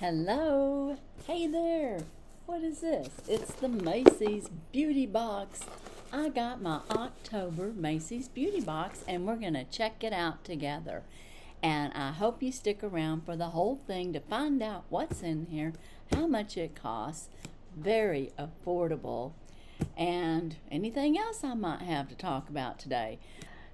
Hello, hey there, what is this? It's the Macy's Beauty Box. I got my October Macy's Beauty Box and we're going to check it out together. And I hope you stick around for the whole thing to find out what's in here, how much it costs, very affordable, and anything else I might have to talk about today.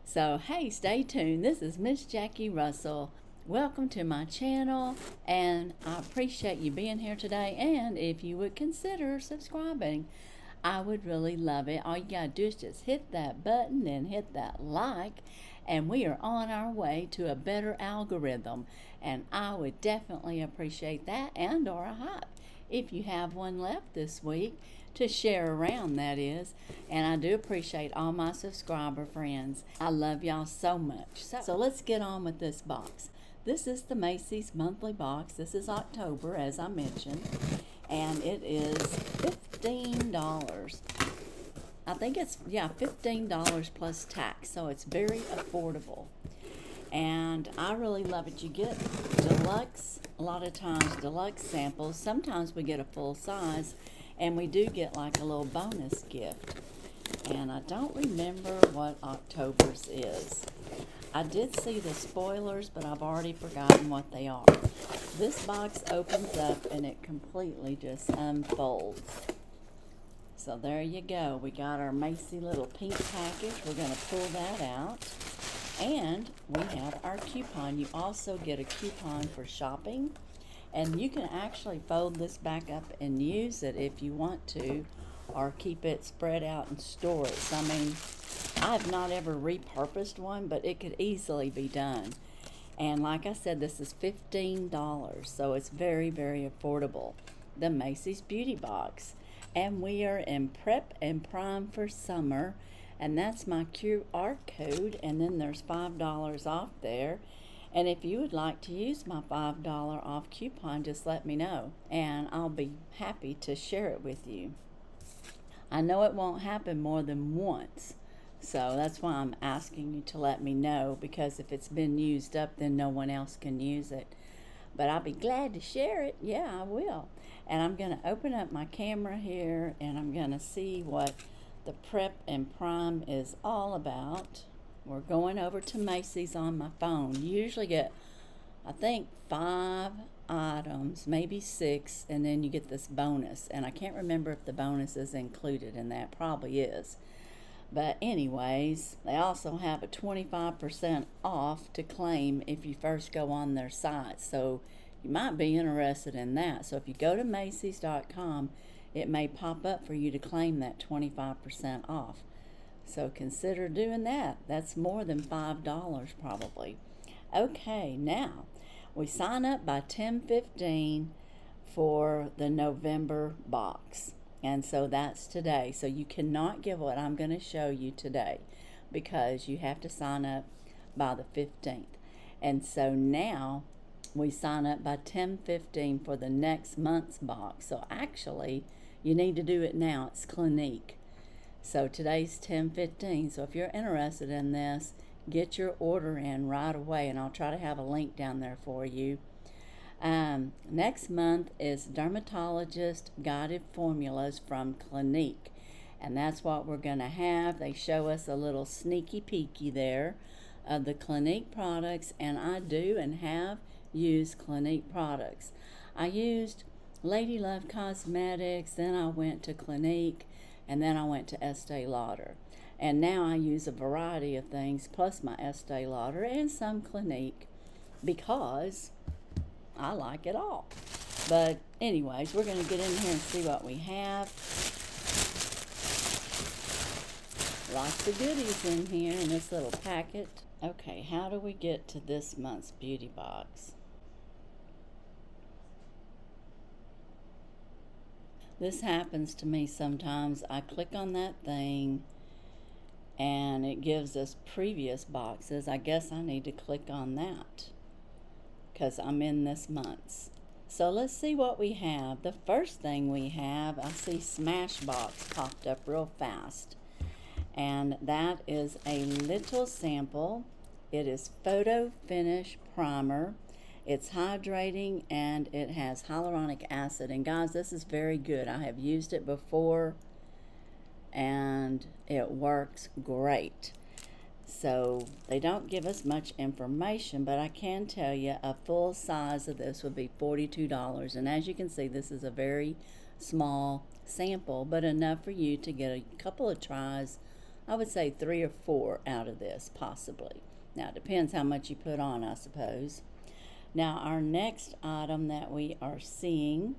So hey, stay tuned. This is Miss Jackie Russell. Welcome to my channel, and I appreciate you being here today, and if you would consider subscribing, I would really love it. All you gotta do is just hit that button and hit that like, and we are on our way to a better algorithm, and I would definitely appreciate that, and or a hype if you have one left this week to share around, that is. And I do appreciate all my subscriber friends. I love y'all so much. So let's get on with this box. This is the Macy's monthly box. This is October, as I mentioned, and it is $15. I think it's, $15 plus tax, so it's very affordable. And I really love it. You get deluxe, a lot of times deluxe samples. Sometimes we get a full size, and we do get like a little bonus gift. And I don't remember what October's is. I did see the spoilers, but I've already forgotten what they are. This box opens up and it completely just unfolds. So there you go. We got our Macy little pink package. We're going to pull that out. And we have our coupon. You also get a coupon for shopping. And you can actually fold this back up and use it if you want to, or keep it spread out and store it. So, I mean, I've not ever repurposed one, but it could easily be done. And like I said, this is $15, so it's very, very affordable. The Macy's Beauty Box. And we are in prep and prime for summer, and that's my QR code, and then there's $5 off there. And if you would like to use my $5 off coupon, just let me know, and I'll be happy to share it with you. I know it won't happen more than once, so that's why I'm asking you to let me know, because if it's been used up, then no one else can use it. But I'll be glad to share it. Yeah, I will. And I'm going to open up my camera here, and I'm going to see what the prep and prime is all about. We're going over to Macy's on my phone. You usually get, I think, 5 items, maybe 6, and then you get this bonus. And I can't remember if the bonus is included in that. Probably is. But anyways, they also have a 25% off to claim if you first go on their site. So you might be interested in that. So if you go to Macy's.com, it may pop up for you to claim that 25% off. So consider doing that. That's more than $5 probably. Okay, now we sign up by 10/15 for the November box. And so that's today. So you cannot get what I'm going to show you today, because you have to sign up by the 15th. And so now we sign up by 10/15 for the next month's box. So actually, you need to do it now. It's Clinique. So today's 10/15. So if you're interested in this, get your order in right away, and I'll try to have a link down there for you. Next month is Dermatologist Guided Formulas from Clinique, and that's what we're going to have. They show us a little sneaky peeky there of the Clinique products, and I do and have used Clinique products. I used Lady Love Cosmetics, then I went to Clinique, and then I went to Estee Lauder. And now I use a variety of things, plus my Estee Lauder and some Clinique, because I like it all. But anyways, we're going to get in here and see what we have. Lots of goodies in here in this little packet. Okay, how do we get to this month's beauty box? This happens to me sometimes. I click on that thing and it gives us previous boxes. I guess I need to click on that because I'm in this month's. So let's see what we have. The first thing we have, I see Smashbox popped up real fast. And that is a little sample. It is Photo Finish Primer. It's hydrating and it has hyaluronic acid. And guys, this is very good. I have used it before and it works great. So they don't give us much information, but I can tell you a full size of this would be $42. And as you can see, this is a very small sample, but enough for you to get a couple of tries. I would say 3 or 4 out of this, possibly. Now, it depends how much you put on, I suppose. Now, our next item that we are seeing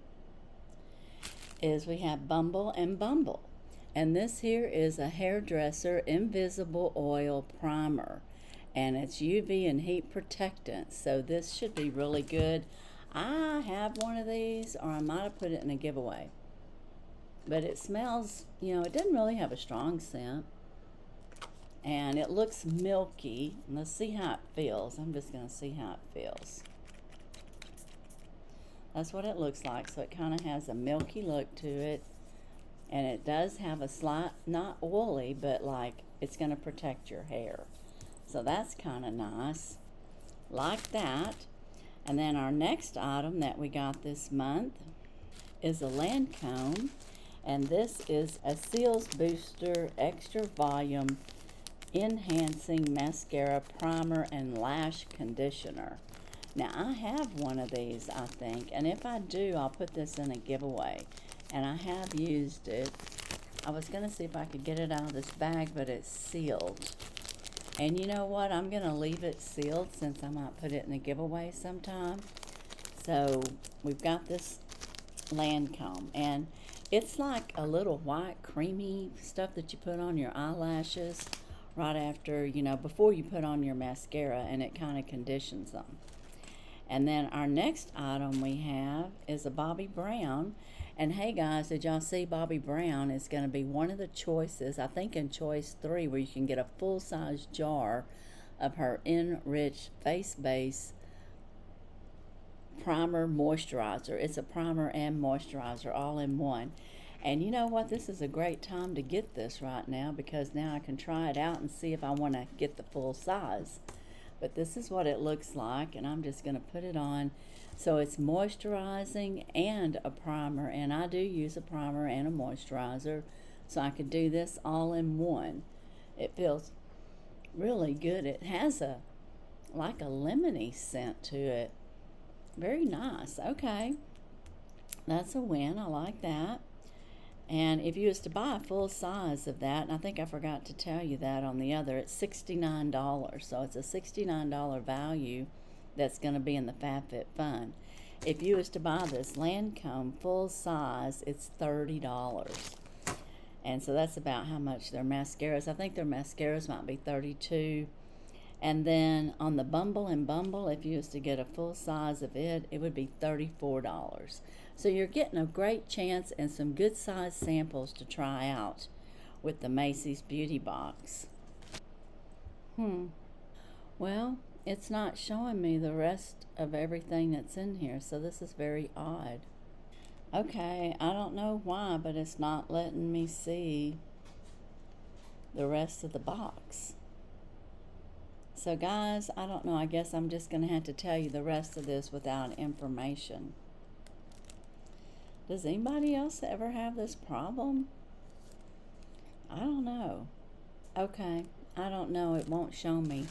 is we have Bumble and Bumble. And this here is a hairdresser invisible oil primer. And it's UV and heat protectant. So this should be really good. I have one of these, or I might have put it in a giveaway. But it smells, you know, it doesn't really have a strong scent. And it looks milky. Let's see how it feels. I'm just going to see how it feels. That's what it looks like. So it kind of has a milky look to it. And it does have a slight, not oily, but like it's going to protect your hair. So that's kind of nice. Like that. And then our next item that we got this month is a Lancome. And this is a Seals Booster Extra Volume Enhancing Mascara Primer and Lash Conditioner. Now, I have one of these, I think, and if I do, I'll put this in a giveaway. And I have used it. I was going to see if I could get it out of this bag, but it's sealed. And you know what? I'm going to leave it sealed since I might put it in a giveaway sometime. So, we've got this Lancome, and it's like a little white, creamy stuff that you put on your eyelashes right after, you know, before you put on your mascara, and it kind of conditions them. And then our next item we have is a Bobbi Brown. And hey guys, did y'all see Bobbi Brown is going to be one of the choices, I think in choice 3, where you can get a full-size jar of her Enriched Face Base Primer Moisturizer. It's a primer and moisturizer all in one. And you know what? This is a great time to get this right now, because now I can try it out and see if I want to get the full size. But this is what it looks like, and I'm just going to put it on. So it's moisturizing and a primer, and I do use a primer and a moisturizer, so I could do this all in one. It feels really good. It has a like a lemony scent to it. Very nice. Okay, that's a win. I like that. And if you was to buy a full size of that, and I think I forgot to tell you that on the other, it's $69. So it's a $69 value that's going to be in the FabFitFun. If you was to buy this Lancome full size, it's $30. And so that's about how much their mascaras. I think their mascaras might be $32. And then on the Bumble and Bumble, if you was to get a full size of it, it would be $34. So you're getting a great chance and some good size samples to try out with the Macy's Beauty Box. Well, it's not showing me the rest of everything that's in here, so this is very odd. Okay, I don't know why, but it's not letting me see the rest of the box. So guys, I don't know, I guess I'm just going to have to tell you the rest of this without information. Does anybody else ever have this problem? I don't know. Okay, I don't know, it won't show me.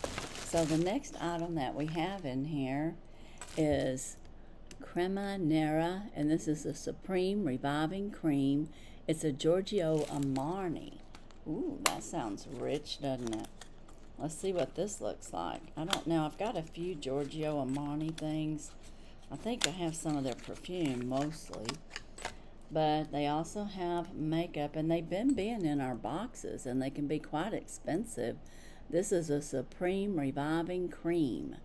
So the next item that we have in here is Crema Nera, and this is a Supreme Reviving Cream. It's a Giorgio Armani. Ooh, that sounds rich, doesn't it? Let's see what this looks like. I don't know. I've got a few Giorgio Armani things. I think I have some of their perfume mostly. But they also have makeup, and they've been being in our boxes, and they can be quite expensive. This is a Supreme Reviving Cream.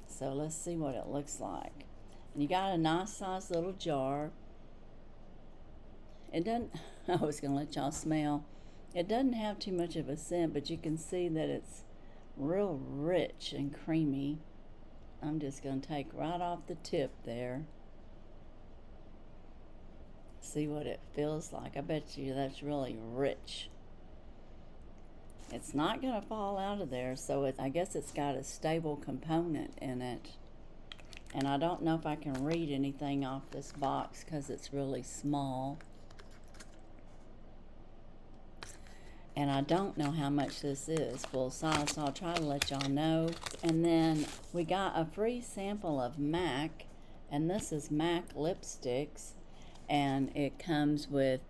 So let's see what it looks like. And you got a nice size little jar. It doesn't, I was going to let y'all smell. It doesn't have too much of a scent, but you can see that it's real rich and creamy. I'm just going to take right off the tip there. See what it feels like. I bet you that's really rich. It's not going to fall out of there, so I guess it's got a stable component in it. And I don't know if I can read anything off this box because it's really small. And I don't know how much this is full size, so I'll try to let y'all know. And then we got a free sample of MAC, and this is MAC lipsticks, and it comes with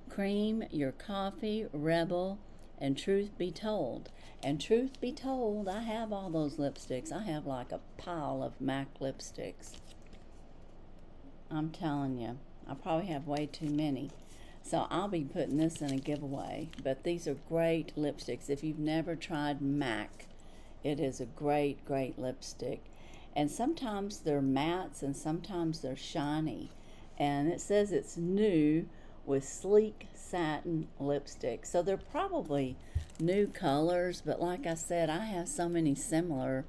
Cream Your Coffee, Rebel, and Truth Be Told. And truth be told, I have all those lipsticks. I have like a pile of MAC lipsticks. I'm telling you, I probably have way too many. So I'll be putting this in a giveaway. But these are great lipsticks. If you've never tried MAC, it is a great, great lipstick. And sometimes they're mattes and sometimes they're shiny. And it says it's new with sleek satin lipstick. So they're probably new colors. But like I said, I have so many similar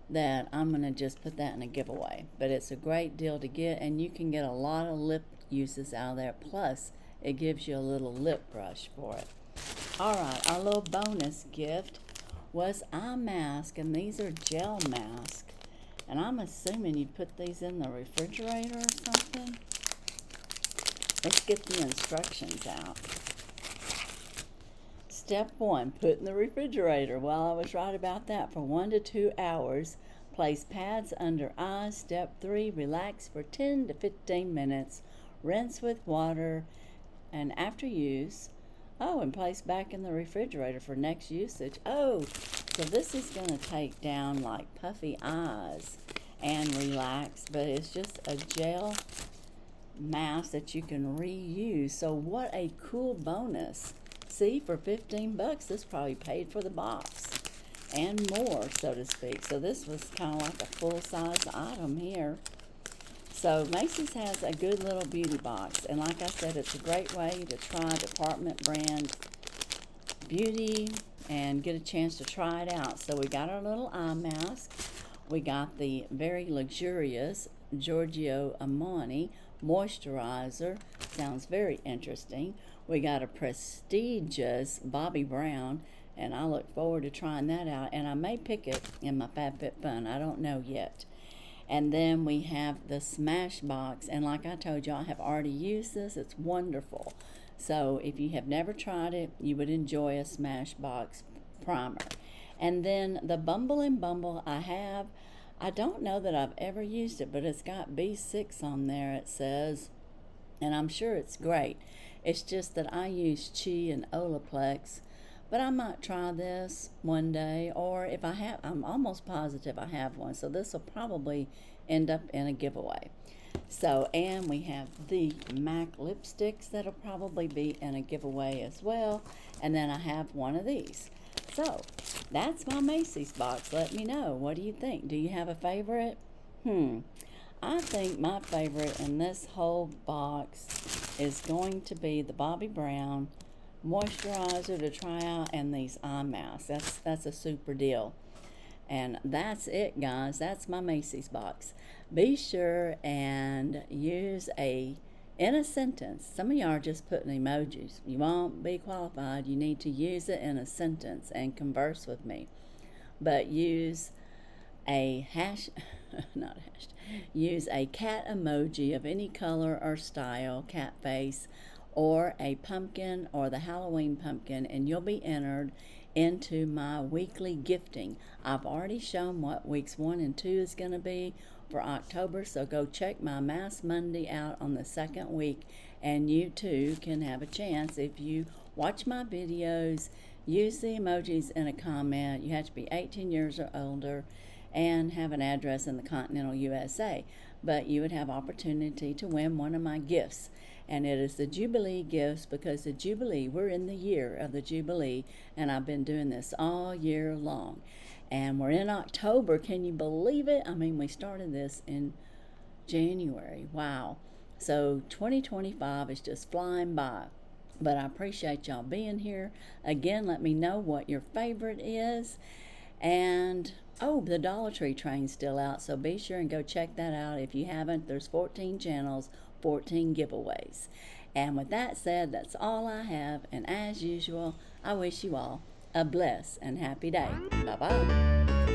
that I'm going to just put that in a giveaway. But it's a great deal to get. And you can get a lot of lip uses out of there. Plus, it gives you a little lip brush for it. Alright, our little bonus gift was eye mask, and these are gel masks. And I'm assuming you put these in the refrigerator or something. Let's get the instructions out. Step 1, put in the refrigerator. Well, I was right about that. For 1 to 2 hours. Place pads under eyes. Step 3, relax for 10 to 15 minutes. Rinse with water. And after use, and place back in the refrigerator for next usage. So this is going to take down like puffy eyes and relax, but it's just a gel mask that you can reuse. So what a cool bonus. See, for 15 bucks, this probably paid for the box and more, so to speak. So this was kind of like a full-size item here. So Macy's has a good little beauty box, and like I said, it's a great way to try department brand beauty and get a chance to try it out. So we got our little eye mask. We got the very luxurious Giorgio Armani moisturizer. Sounds very interesting. We got a prestigious Bobbi Brown, and I look forward to trying that out. And I may pick it in my FabFitFun. I don't know yet. And then we have the Smash Box, and like I told you, I have already used this. It's wonderful. So if you have never tried it, you would enjoy a Smash Box primer. And then the Bumble and Bumble I don't know that I've ever used it, but it's got B6 on there, it says, and I'm sure it's great. It's just that I use Chi and Olaplex, but I might try this one day, or if I have, I'm almost positive I have one, so this will probably end up in a giveaway. So, and we have the MAC lipsticks that'll probably be in a giveaway as well, and then I have one of these. So, that's my Macy's box. Let me know. What do you think? Do you have a favorite? I think my favorite in this whole box is going to be the Bobbi Brown moisturizer to try out and these eye masks. That's a super deal. And that's it, guys. That's my Macy's box. Be sure and use in a sentence. Some of y'all are just putting emojis. You won't be qualified. You need to use it in a sentence and converse with me. But use a use a cat emoji of any color or style, cat face, or a pumpkin or the Halloween pumpkin, and you'll be entered into my weekly gifting. I've already shown what weeks 1 and 2 is going to be for October, so go check my Mass Monday out on the second week, and you too can have a chance if you watch my videos, use the emojis in a comment. You have to be 18 years or older and have an address in the continental USA, but you would have opportunity to win one of my gifts. And it is the Jubilee gifts, because the Jubilee, we're in the year of the Jubilee, and I've been doing this all year long. And we're in October. Can you believe it? I mean, we started this in January. Wow. So 2025 is just flying by. But I appreciate y'all being here. Again, let me know what your favorite is. And, the Dollar Tree train's still out, so be sure and go check that out. If you haven't, there's 14 channels, 14 giveaways. And with that said, that's all I have. And as usual, I wish you all a blessed and happy day. Bye-bye.